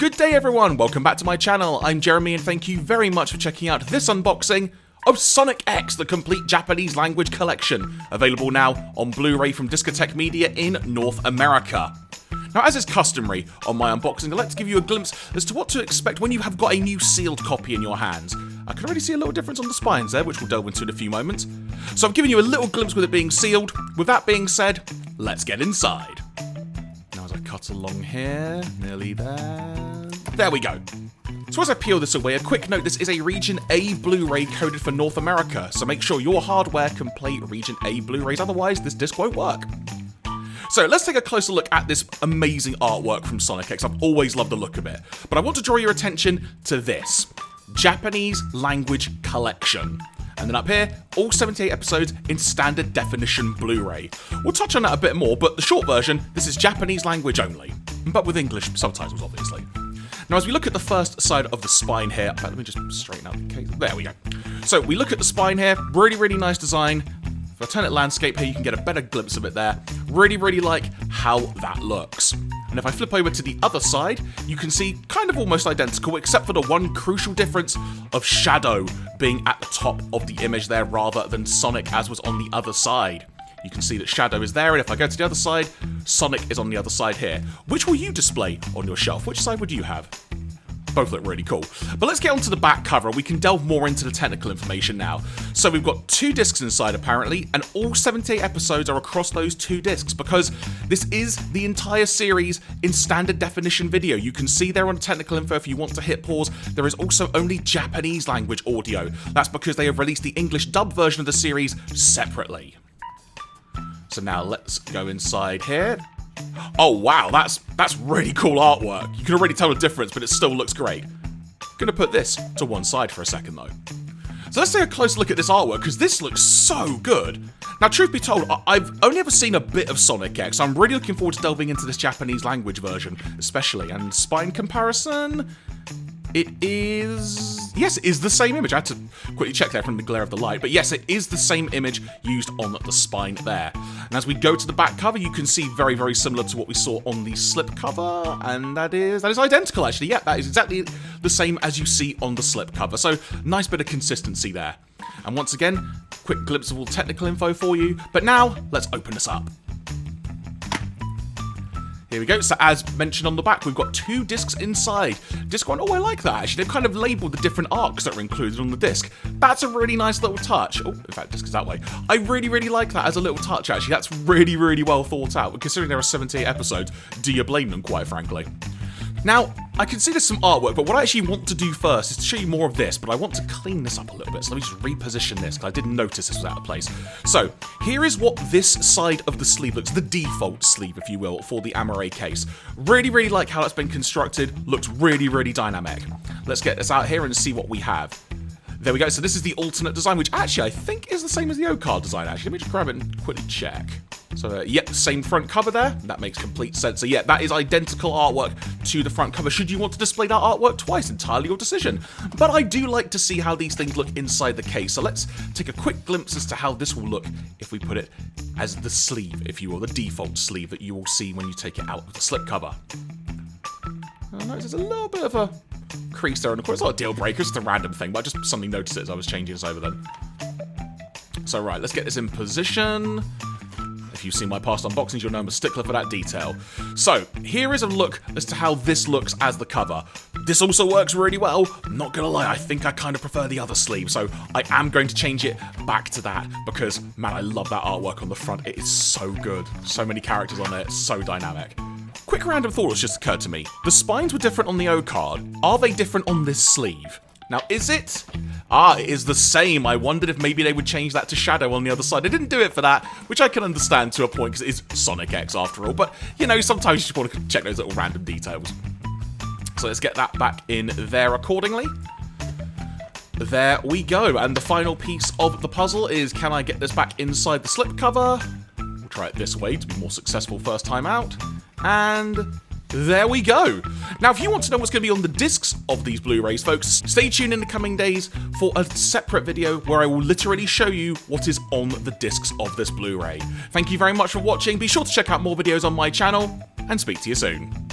Good day everyone, welcome back to my channel. I'm Jeremy and thank you very much for checking out this unboxing of Sonic X, the complete Japanese language collection, available now on Blu-ray from Discotek Media in North America. Now, as is customary on my unboxing, let's give you a glimpse as to what to expect when you have got a new sealed copy in your hands. I can already see a little difference on the spines there, which we'll delve into in a few moments. So I've given you a little glimpse with it being sealed. With that being said, let's get inside. Now as I cut along here, nearly there. There we go. So as I peel this away, a quick note, this is a Region A Blu-ray coded for North America, so make sure your hardware can play Region A Blu-rays, otherwise this disc won't work. So let's take a closer look at this amazing artwork from Sonic X. I've always loved the look of it, but I want to draw your attention to this Japanese language collection. And then up here, all 78 episodes in standard definition Blu-ray. We'll touch on that a bit more, but the short version, this is Japanese language only, but with English subtitles obviously. Now, as we look at the first side of the spine here, in fact, let me just straighten out the case. There we go. So we look at the spine here, really nice design. If I turn it landscape here, you can get a better glimpse of it there. Really like how that looks. And if I flip over to the other side, you can see kind of almost identical, except for the one crucial difference of Shadow being at the top of the image there rather than Sonic as was on the other side. You can see that Shadow is there, and if I go to the other side, Sonic is on the other side here. Which will you display on your shelf? Which side would you have? Both look really cool. But let's get onto the back cover. We can delve more into the technical information now. So we've got 2 discs inside apparently, and all 78 episodes are across those 2 discs because this is the entire series in standard definition video. You can see there on the technical info if you want to hit pause. There is also only Japanese language audio. That's because they have released the English dub version of the series separately. So now let's go inside here. Oh wow, that's really cool artwork. You can already tell the difference, but it still looks great. Gonna put this to one side for a second though. So let's take a close look at this artwork, because this looks so good. Now, truth be told, I've only ever seen a bit of Sonic X. I'm really looking forward to delving into this Japanese language version, especially. And spine comparison, it is... Yes, it is the same image. I had to quickly check there from the glare of the light. But yes, it is the same image used on the spine there. And as we go to the back cover, you can see very similar to what we saw on the slip cover. And that is identical, actually. Yeah, that is exactly the same as you see on the slip cover. So, nice bit of consistency there. And once again, quick glimpse of all technical info for you. But now, let's open this up. Here we go. So as mentioned on the back, we've got 2 discs inside. Disc 1, oh, I like that, actually. They've kind of labelled the different arcs that are included on the disc. That's a really nice little touch. Oh, in fact, disc is that way. I really like that as a little touch, actually. That's really well thought out. Considering there are 78 episodes, do you blame them, quite frankly? Now, I can see there's some artwork, but what I actually want to do first is to show you more of this, but I want to clean this up a little bit, so let me just reposition this, because I didn't notice this was out of place. So, here is what this side of the sleeve looks, the default sleeve, if you will, for the Amore case. Really like how that's been constructed, looks really dynamic. Let's get this out here and see what we have. There we go, so this is the alternate design, which actually I think is the same as the O-card design, actually. Let me just grab it and quickly check. So, yep, same front cover there. That makes complete sense. So, yeah, that is identical artwork to the front cover. Should you want to display that artwork twice, entirely your decision. But I do like to see how these things look inside the case. So let's take a quick glimpse as to how this will look if we put it as the sleeve, if you will, the default sleeve that you will see when you take it out of the slipcover. I notice there's a little bit of a crease there, and of course it's not a deal breaker, it's just a random thing, but I just suddenly noticed it as I was changing this over then. So right, let's get this in position. If you've seen my past unboxings, you'll know I'm a stickler for that detail. So, here is a look as to how this looks as the cover. This also works really well. I'm not gonna lie, I think I kind of prefer the other sleeve, so I am going to change it back to that because, man, I love that artwork on the front. It is so good. So many characters on it, so dynamic. Quick random thought has just occurred to me. The spines were different on the O-card. Are they different on this sleeve? Now, is it? Ah, it is the same. I wondered if maybe they would change that to Shadow on the other side. They didn't do it for that, which I can understand to a point, because it is Sonic X after all. But, you know, sometimes you just want to check those little random details. So let's get that back in there accordingly. There we go. And the final piece of the puzzle is, can I get this back inside the slipcover? We'll try it this way to be more successful first time out. And there we go. Now, if you want to know what's going to be on the discs of these Blu-rays, folks, stay tuned in the coming days for a separate video where I will literally show you what is on the discs of this Blu-ray. Thank you very much for watching. Be sure to check out more videos on my channel, and speak to you soon.